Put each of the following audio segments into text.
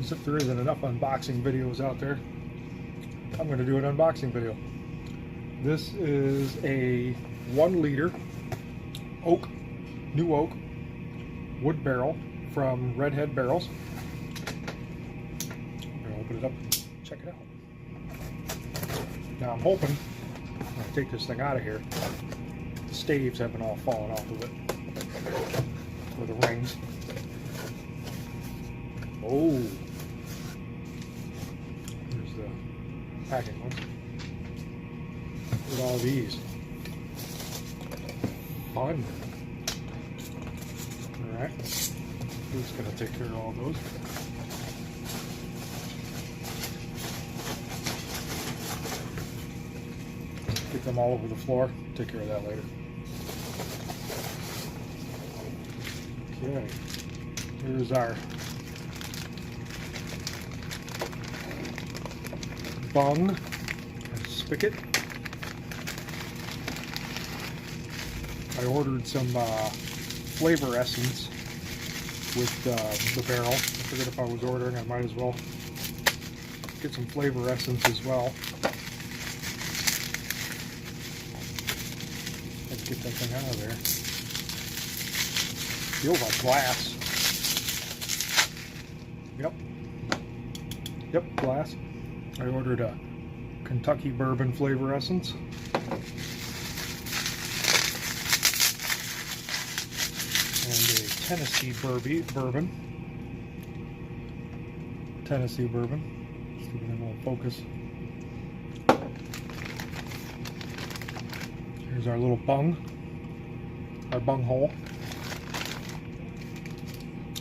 As if there isn't enough unboxing videos out there, I'm going to do an unboxing video. This is a 1 liter oak, new oak, wood barrel from Redhead Barrels. I'm going to open it up and check it out. Now I'm hoping, I'm going to take this thing out of here, the staves haven't all fallen off of it, or the rings. Oh, here's the packing ones. Look at all these. Fun. Alright, who's going to take care of all those? Get them all over the floor. Take care of that later. Okay, here's our bung and spigot. I ordered some flavor essence with the barrel. I figured if I was ordering, I might as well get some flavor essence as well. Let's get that thing out of there. Feels like glass. Yep, glass. I ordered a Kentucky bourbon flavor essence. And a Tennessee bourbon. Tennessee bourbon. Let's see if it will focus. Here's our little bung. Our bung hole.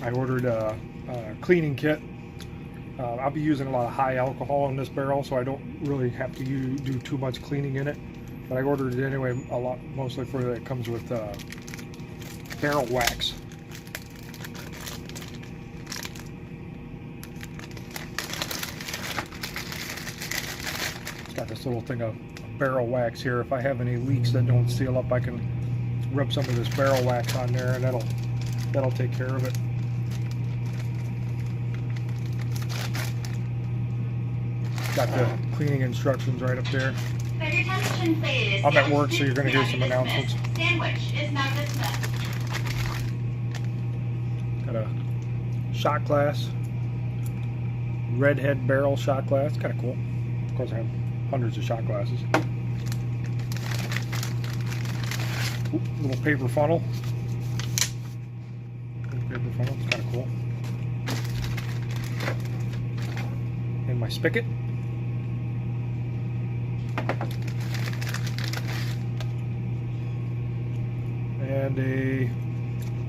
I ordered a cleaning kit. I'll be using a lot of high alcohol in this barrel, so I don't really have to do too much cleaning in it. But I ordered it anyway, a lot, mostly for that. It comes with barrel wax. It's got this little thing of barrel wax here. If I have any leaks that don't seal up, I can rub some of this barrel wax on there, and that'll take care of it. Got the cleaning instructions right up there. I'm at work, so you're going to hear some announcements. Sandwich is now dismissed. Got a shot glass. Redhead barrel shot glass. Kind of cool. Of course, I have hundreds of shot glasses. Ooh, little paper funnel. Little paper funnel. It's kind of cool. And my spigot. And a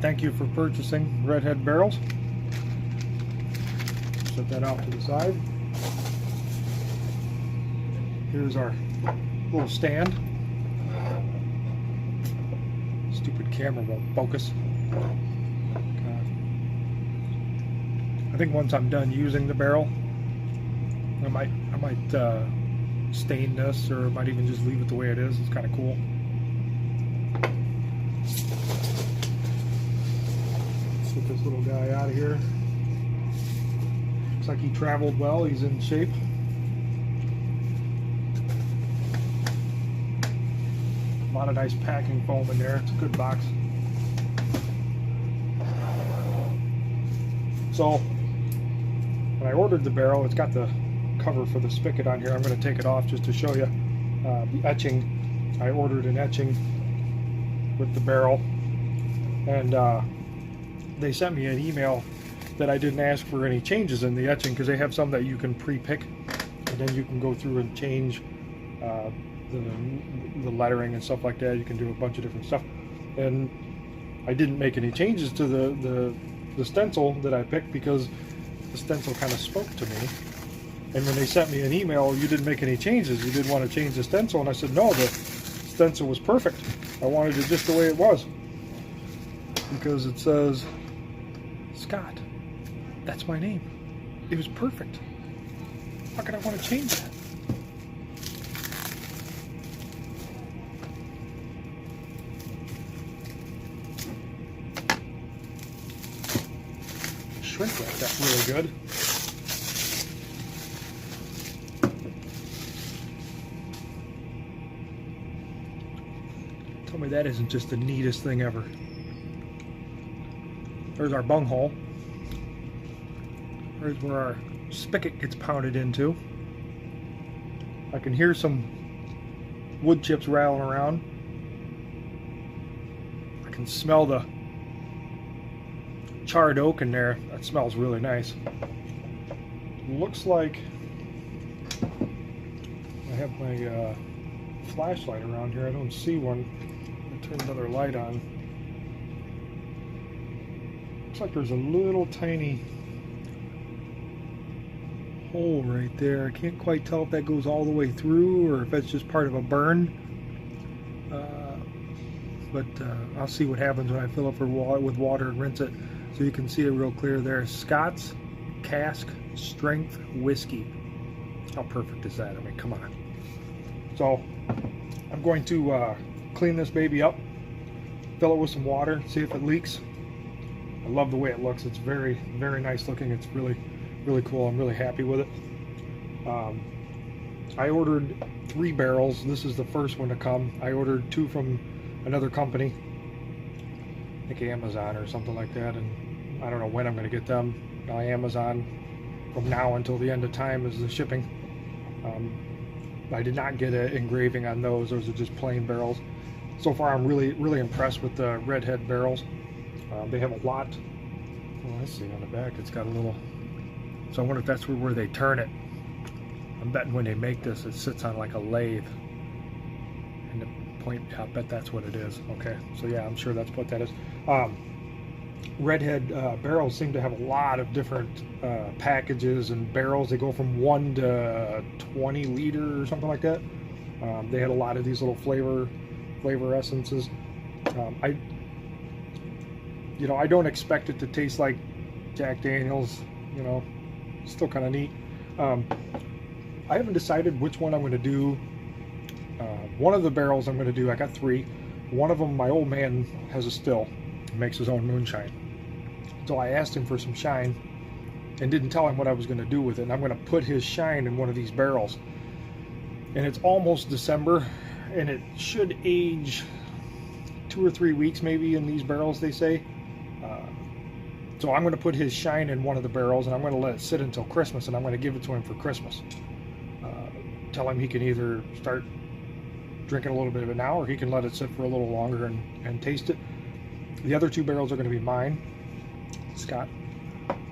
thank you for purchasing Redhead Barrels. Set that off to the side. Here's our little stand. Stupid camera won't focus. I think once I'm done using the barrel, I might stain this, or I might even just leave it the way it is. It's kind of cool. Let's get this little guy out of here. Looks like he traveled well. He's in shape. A lot of nice packing foam in there. It's a good box. So when I ordered the barrel, it's got the cover for the spigot on here. I'm going to take it off just to show you the etching. I ordered an etching with the barrel, and they sent me an email that I didn't ask for any changes in the etching, because they have some that you can pre-pick, and then you can go through and change the lettering and stuff like that. You can do a bunch of different stuff, and I didn't make any changes to the stencil that I picked, because the stencil kind of spoke to me. And when they sent me an email, you didn't make any changes, you didn't want to change the stencil, and I said no, the stencil was perfect. I wanted it just the way it was, because it says Scott. That's my name. It was perfect. How could I want to change that? Shrink wrap that really good. me that isn't just the neatest thing ever. There's our bunghole. There's where our spigot gets pounded into. I can hear some wood chips rattling around. I can smell the charred oak in there. That smells really nice. Looks like I have my flashlight around here. I don't see one. I'll turn another light on. Looks like there's a little tiny hole right there. I can't quite tell if that goes all the way through or if that's just part of a burn. But I'll see what happens when I fill it with water and rinse it. So you can see it real clear there. Scott's Cask Strength Whiskey. How perfect is that? I mean, come on. So I'm going to clean this baby up, fill it with some water, see if it leaks. I love the way it looks. It's very, very nice looking. It's really, really cool. I'm really happy with it. I ordered 3 barrels. This is the first one to come. I ordered 2 from another company, I think Amazon or something like that, and I don't know when I'm going to get them. Amazon from now until the end of time is the shipping. I did not get an engraving on those. Those are just plain barrels. So far I'm really, really impressed with the redhead barrels. They have a lot. Oh, I see on the back it's got a little, so I wonder if that's where they turn it. I'm betting when they make this it sits on like a lathe. And the point, I bet that's what it is. Okay, so yeah, I'm sure that's what that is. Redhead barrels seem to have a lot of different packages and barrels. They go from 1 to 20 liter or something like that. They had a lot of these little flavor essences. I don't expect it to taste like Jack Daniels. Still kind of neat. I haven't decided which one I'm going to do. One of the barrels I'm going to do, I got 3. One of them, my old man has a still. He makes his own moonshine. So I asked him for some shine and didn't tell him what I was going to do with it. And I'm going to put his shine in one of these barrels. And it's almost December, and it should age 2 or 3 weeks maybe in these barrels, they say. So I'm going to put his shine in one of the barrels, and I'm going to let it sit until Christmas, and I'm going to give it to him for Christmas. Tell him he can either start drinking a little bit of it now, or he can let it sit for a little longer and taste it. The other 2 barrels are going to be mine, Scott.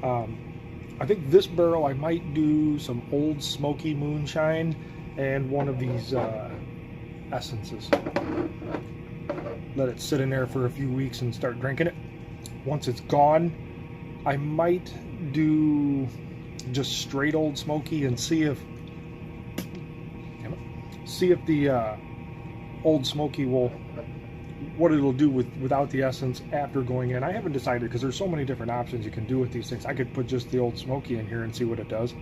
I think this barrel I might do some Old Smokey Moonshine and one of these essences. Let it sit in there for a few weeks and start drinking it. Once it's gone, I might do just straight Old Smokey and see if the Old Smokey what it'll do without the essence after going in. I haven't decided because there's so many different options you can do with these things. I could put just the Old Smokey in here and see what it does.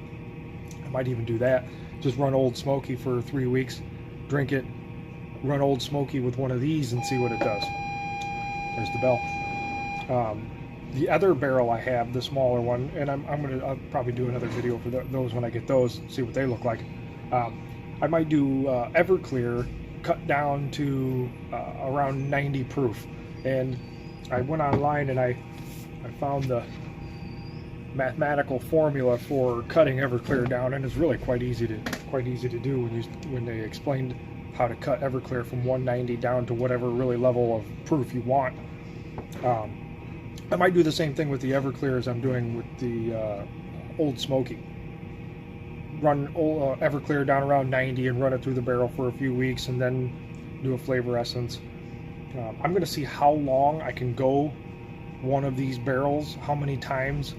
I might even do that. Just run Old Smokey for 3 weeks, drink it, run Old Smokey with one of these and see what it does. There's the bell. The other barrel I have, the smaller one, and I'll probably do another video for those when I get those, see what they look like. I might do Everclear cut down to around 90 proof, and I went online and I found the mathematical formula for cutting Everclear down, and it's really quite easy to do when they explained how to cut Everclear from 190 down to whatever really level of proof you want. I might do the same thing with the Everclear as I'm doing with the Old Smokey. Run Everclear down around 90 and run it through the barrel for a few weeks, and then do a flavor essence. I'm going to see how long I can go one of these barrels, how many times.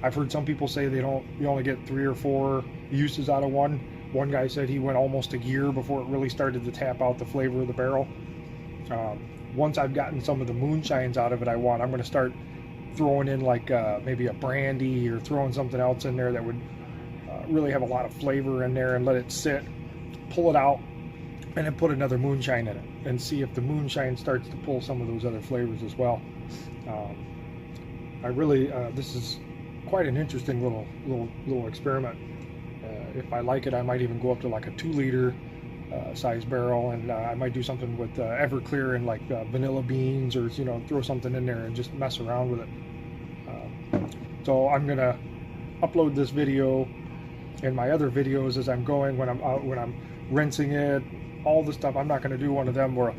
I've heard some people say you only get 3 or 4 uses out of one. One guy said he went almost a year before it really started to tap out the flavor of the barrel. Once I've gotten some of the moonshines out of it I'm going to start throwing in like maybe a brandy or throwing something else in there that would really have a lot of flavor in there, and let it sit, pull it out, and then put another moonshine in it and see if the moonshine starts to pull some of those other flavors as well. This is quite an interesting little experiment. If I like it, I might even go up to like a 2 liter size barrel, and I might do something with Everclear and like vanilla beans, or throw something in there and just mess around with it. So I'm gonna upload this video and my other videos as I'm going, when I'm out, when I'm rinsing it, all the stuff. I'm not gonna do one of them where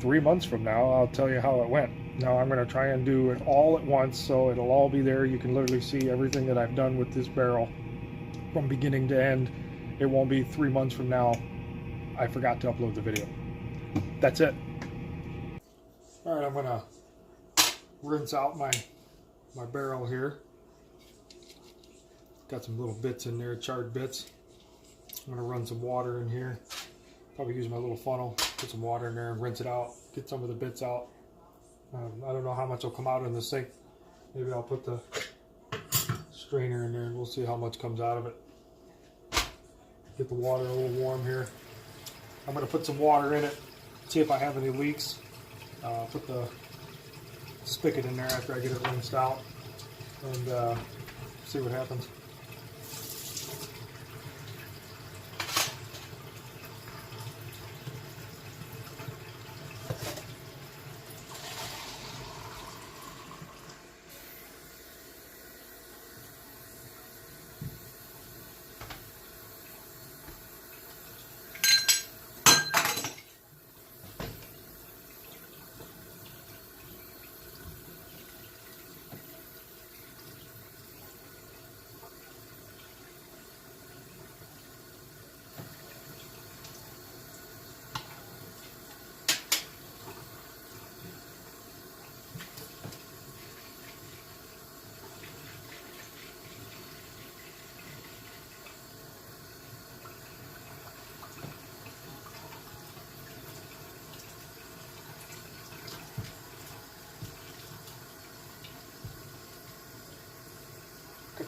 3 months from now I'll tell you how it went. No, I'm gonna try and do it all at once, so it'll all be there. You can literally see everything that I've done with this barrel from beginning to end. It won't be 3 months from now I forgot to upload the video. That's it. All right, I'm gonna rinse out my barrel here. Got some little bits in there, charred bits. I'm gonna run some water in here. Probably use my little funnel, put some water in there and rinse it out, get some of the bits out. I don't know how much will come out in the sink. Maybe I'll put the strainer in there and we'll see how much comes out of it. Get the water a little warm here. I'm gonna put some water in it, see if I have any leaks. Put the spigot in there after I get it rinsed out, and see what happens.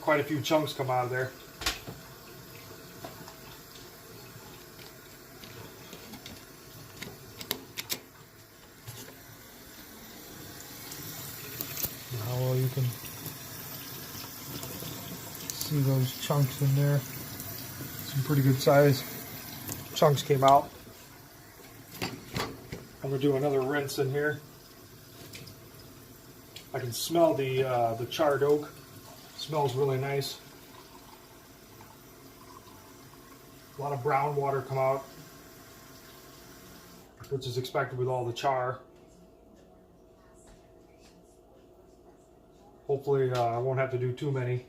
Quite a few chunks come out of there. How well you can see those chunks in there. Some pretty good size chunks came out. I'm gonna do another rinse in here. I can smell the charred oak. Smells really nice. A lot of brown water come out, which is expected with all the char. Hopefully I won't have to do too many.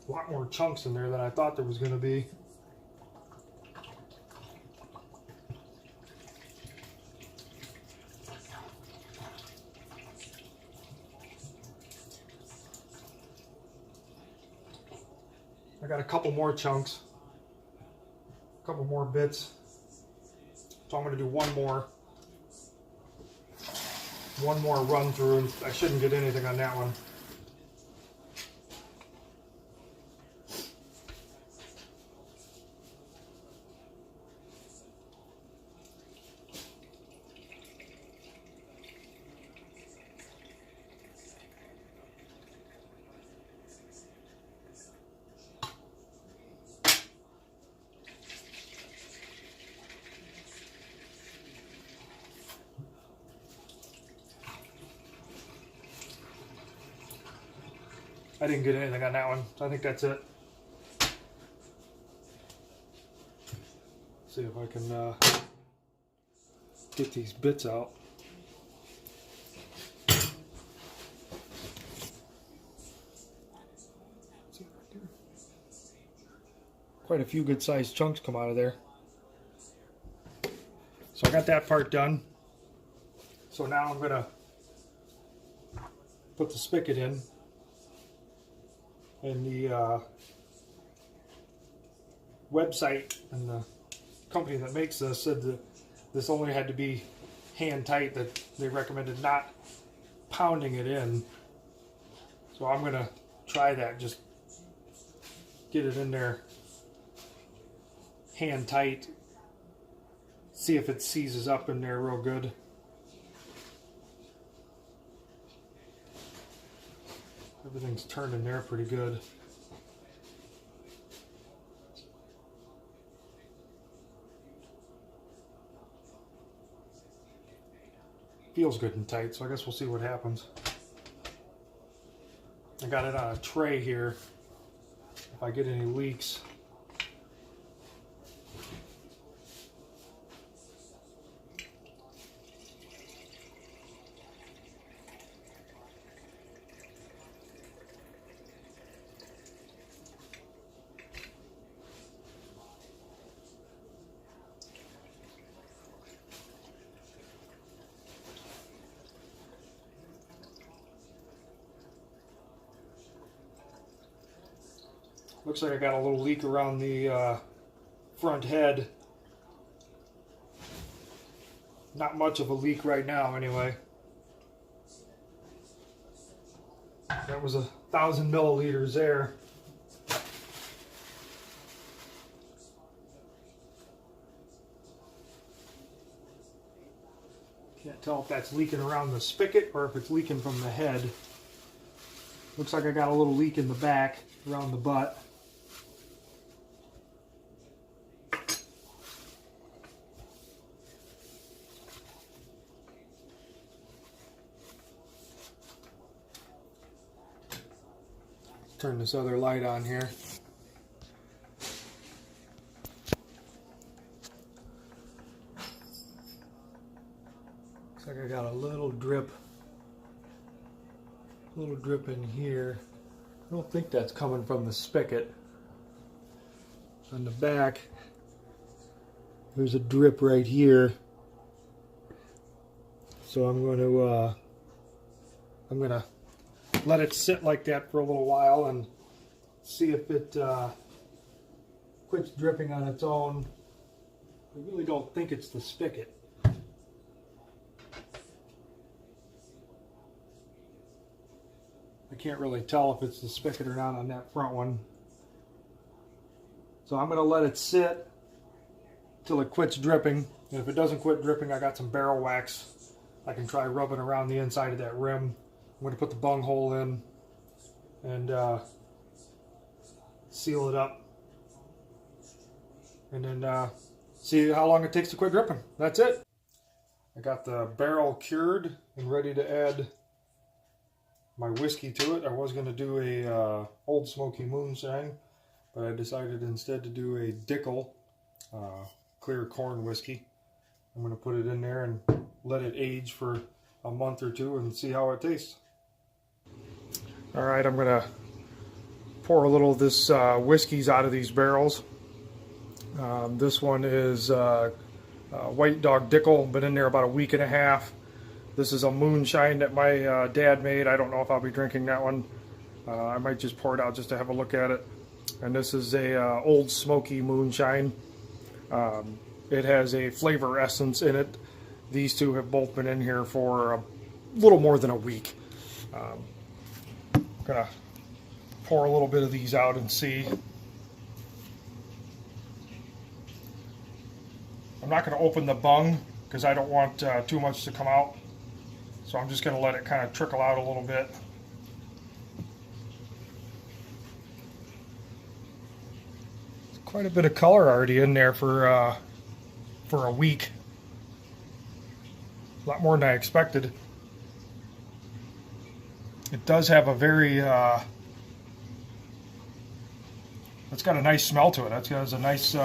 A lot more chunks in there than I thought there was going to be. I got a couple more chunks, a couple more bits. So I'm going to do one more run through. I shouldn't get anything on that one. I didn't get anything on that one, so I think that's it. See if I can get these bits out. Quite a few good sized chunks come out of there. So I got that part done. So now I'm gonna put the spigot in. And the website and the company that makes this said that this only had to be hand tight, that they recommended not pounding it in. So I'm gonna try that, just get it in there hand tight, see if it seizes up in there real good. Everything's turned in there pretty good. Feels good and tight, so I guess we'll see what happens. I got it on a tray here. If I get any leaks, looks like I got a little leak around the front head. Not much of a leak right now anyway. That was 1,000 milliliters there. Can't tell if that's leaking around the spigot or if it's leaking from the head. Looks like I got a little leak in the back around the butt. Turn this other light on here. Looks like I got a little drip in here. I don't think that's coming from the spigot. On the back, there's a drip right here. So I'm going to let it sit like that for a little while and see if it quits dripping on its own. I really don't think it's the spigot. I can't really tell if it's the spigot or not on that front one. So I'm going to let it sit till it quits dripping. And if it doesn't quit dripping, I got some barrel wax. I can try rubbing around the inside of that rim. I'm going to put the bung hole in and seal it up. And then see how long it takes to quit dripping. That's it. I got the barrel cured and ready to add my whiskey to it. I was going to do a Old Smokey Moonshine, but I decided instead to do a Dickel clear corn whiskey. I'm going to put it in there and let it age for a month or two and see how it tastes. Alright, I'm going to pour a little of this whiskeys out of these barrels. This one is White Dog Dickel, been in there about a week and a half. This is a Moonshine that my dad made. I don't know if I'll be drinking that one. I might just pour it out just to have a look at it. And this is a Old Smokey Moonshine. It has a flavor essence in it. These two have both been in here for a little more than a week. I'm gonna pour a little bit of these out and see. I'm not going to open the bung because I don't want too much to come out. So I'm just going to let it kind of trickle out a little bit. There's quite a bit of color already in there for a week. A lot more than I expected. It does have a very it's got a nice smell to it. It has a nice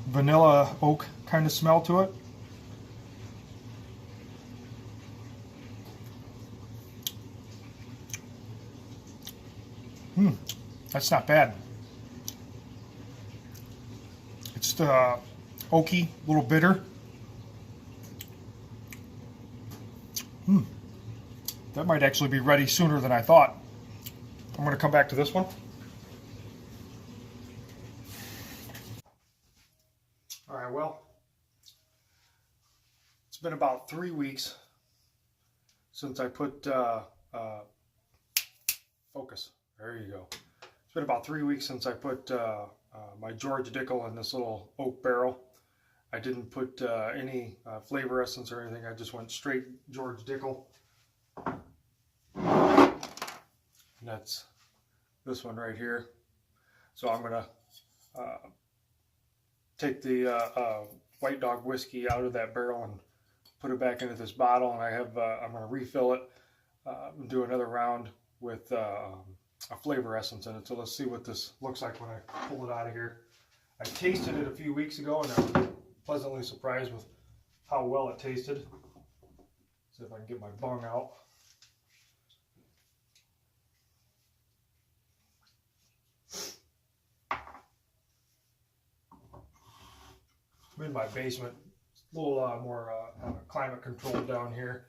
vanilla oak kind of smell to it. That's not bad. It's oaky, a little bitter. That might actually be ready sooner than I thought. I'm going to come back to this one. All right, well, it's been about 3 weeks since I put focus. There you go. It's been about 3 weeks since I put my George Dickel in this little oak barrel. I didn't put any flavor essence or anything. I just went straight George Dickel. And that's this one right here. So I'm gonna take the White Dog whiskey out of that barrel and put it back into this bottle, and I'm gonna refill it and do another round with a flavor essence in it. So let's see what this looks like when I pull it out of here. I tasted it a few weeks ago and I was pleasantly surprised with how well it tasted. See if I can get my bung out. I'm in my basement. It's a little more climate controlled down here.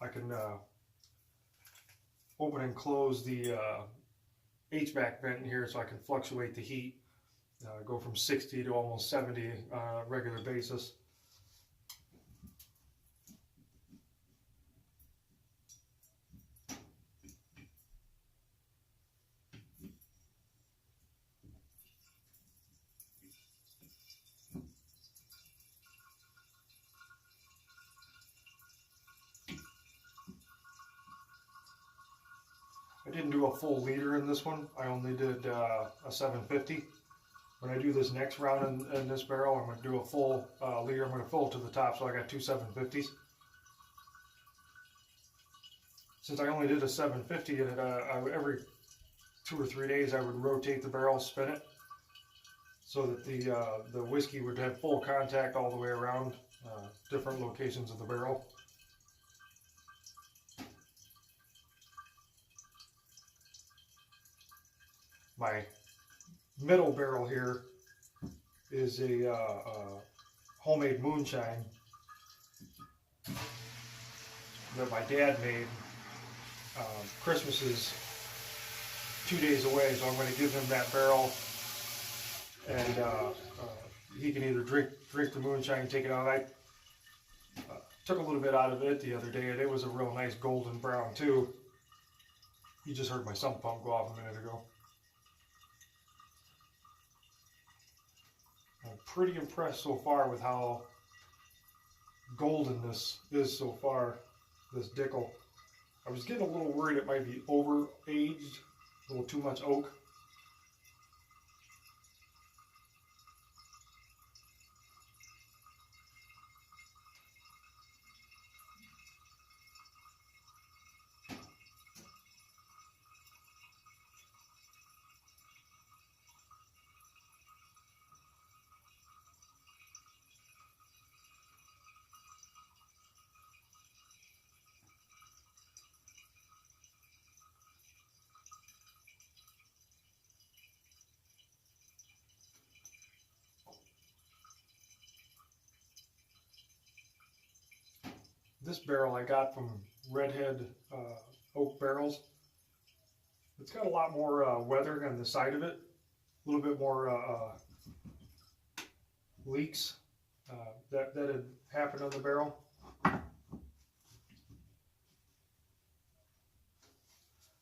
I can open and close the HVAC vent in here so I can fluctuate the heat. Go from 60 to almost 70 on a regular basis. I didn't do a full liter in this one. I only did a 750. When I do this next round in this barrel, I'm going to do a full liter. I'm going to fill it to the top, so I got two 750s. Since I only did a 750, and every 2 or 3 days I would rotate the barrel, spin it, so that the whiskey would have full contact all the way around different locations of the barrel. My middle barrel here is a homemade moonshine that my dad made. Christmas is 2 days away, so I'm going to give him that barrel, and he can either drink the moonshine, take it out. I took a little bit out of it the other day, and it was a real nice golden brown too. You just heard my sump pump go off a minute ago. I'm pretty impressed so far with how golden this is so far, this Dickel. I was getting a little worried it might be over-aged, a little too much oak. This barrel I got from Redhead Oak Barrels. It's got a lot more weather on the side of it, a little bit more leaks that had happened on the barrel. I'm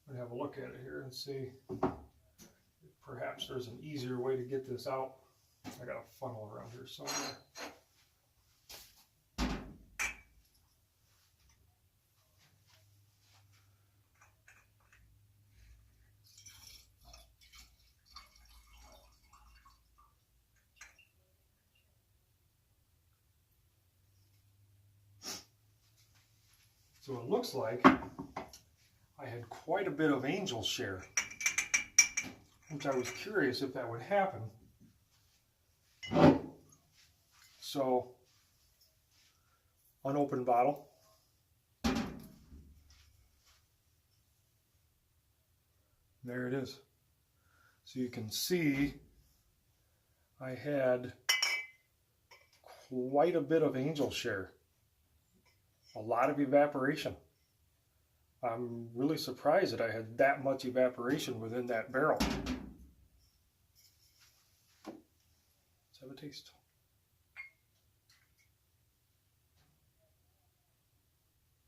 gonna have a look at it here and see if perhaps there's an easier way to get this out. I got a funnel around here somewhere. So it looks like I had quite a bit of angel share, which I was curious if that would happen. So, unopened bottle. There it is. So you can see I had quite a bit of angel share. A lot of evaporation. I'm really surprised that I had that much evaporation within that barrel. Let's have a taste.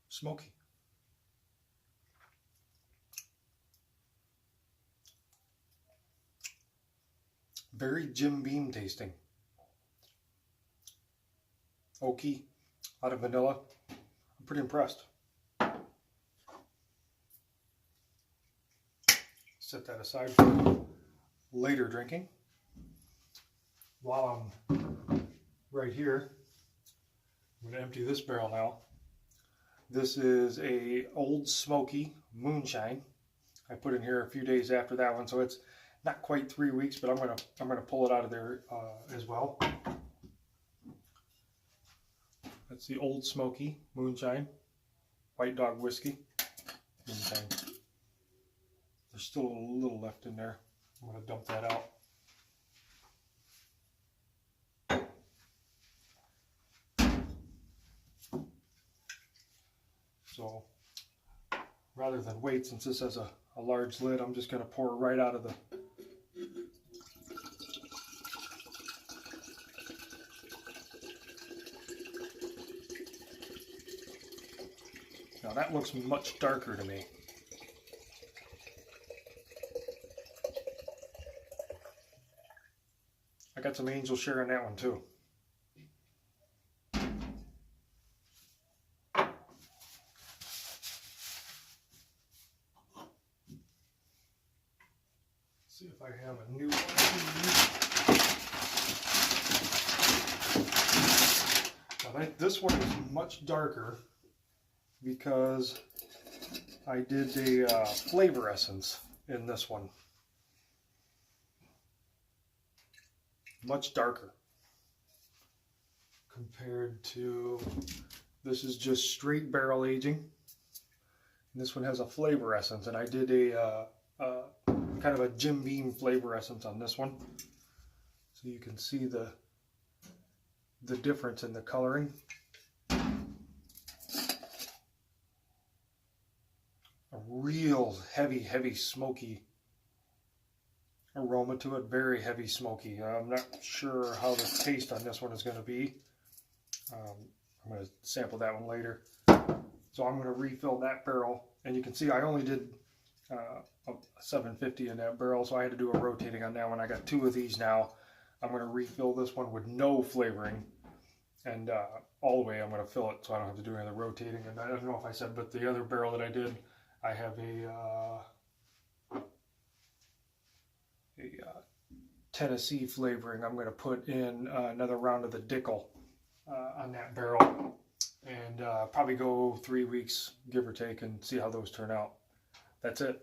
Smokey. Very Jim Beam tasting. Oaky, a lot of vanilla. I'm pretty impressed. Set that aside for later drinking. While I'm right here, I'm going to empty this barrel now. This is a Old Smokey Moonshine. I put in here a few days after that one, so it's not quite 3 weeks, but I'm gonna pull it out of there as well. That's the Old Smokey Moonshine, White Dog whiskey. Moonshine. There's still a little left in there. I'm gonna dump that out. So rather than wait, since this has a large lid, I'm just going to pour right out of the Now that looks much darker to me. I got some angel share in that one too. See if I have a new one. Now this one is much darker because I did a flavor essence in this one. Much darker compared to this is just straight barrel aging. And this one has a flavor essence, and I did a kind of a Jim Beam flavor essence on this one, so you can see the difference in the coloring. A real heavy smoky aroma to it, very heavy smoky. I'm not sure how the taste on this one is going to be. I'm going to sample that one later. So I'm going to refill that barrel, and you can see I only did a 750 in that barrel, so I had to do a rotating on that one. I got 2 of these now. I'm going to refill this one with no flavoring, and all the way I'm going to fill it so I don't have to do any other rotating. And I don't know if I said, but the other barrel that I did, I have a Tennessee flavoring. I'm going to put in another round of the Dickel on that barrel, and probably go 3 weeks, give or take, and see how those turn out. That's it.